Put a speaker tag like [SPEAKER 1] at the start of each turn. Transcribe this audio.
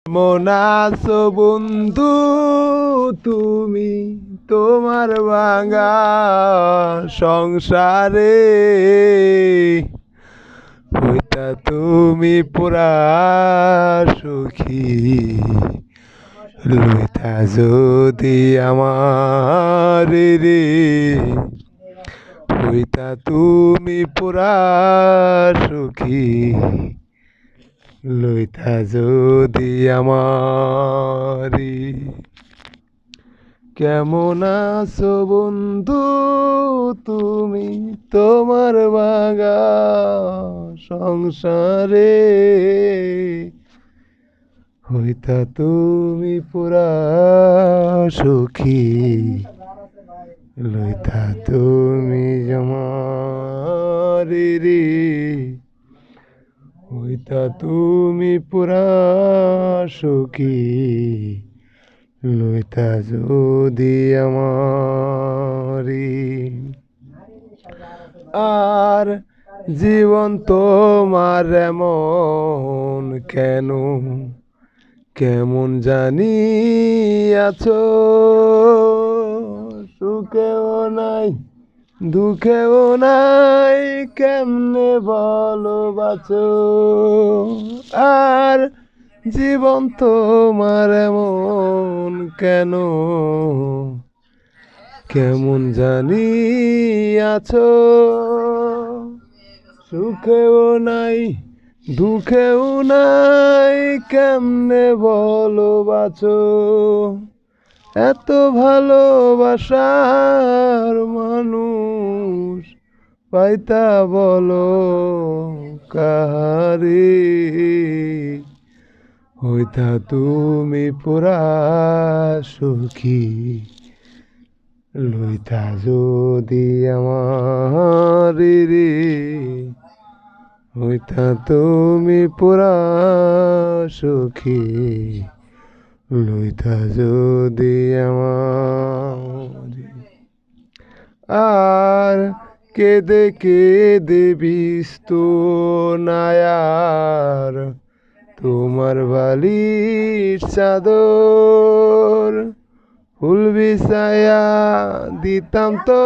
[SPEAKER 1] কেমন আছো বন্ধু তুমি তোমার ভাঙা সংসারে হইতা তুমি পুরা সুখী লইতা যদি আমার রে হইতা তুমি পুরা সুখী লইতা যদি আমারি। কেমন আছো বন্ধু তুমি তোমার বাগা সংসারে হইতা তুমি পুরা সুখী লইতা তুমি আমারি রে হইতা তুমি পুরা সুখী লইতা যদি আমারি। আর জীবন তোমার এমন কেন কেমন জানি আছো সুখেও নাই দুঃখেও নাই কেমনে ভালোবাসো। আর জীবন তোমার এমন কেন কেমন জানি আছো সুখেও নাই দুঃখেও নাই কেমনে ভালোবাসো। এত ভালোবাসার মানুষ পাইতা বলো কাহারে হইতা তুমি পুরা সুখী লইতা যদি আমার রে হইতা তুমি পুরা সুখী লইতা যদি আমার। আর কেঁদে কেঁদে বিস্ত নায়ার তোমার বালির চাদর ফুল বিছায়া দিতাম তো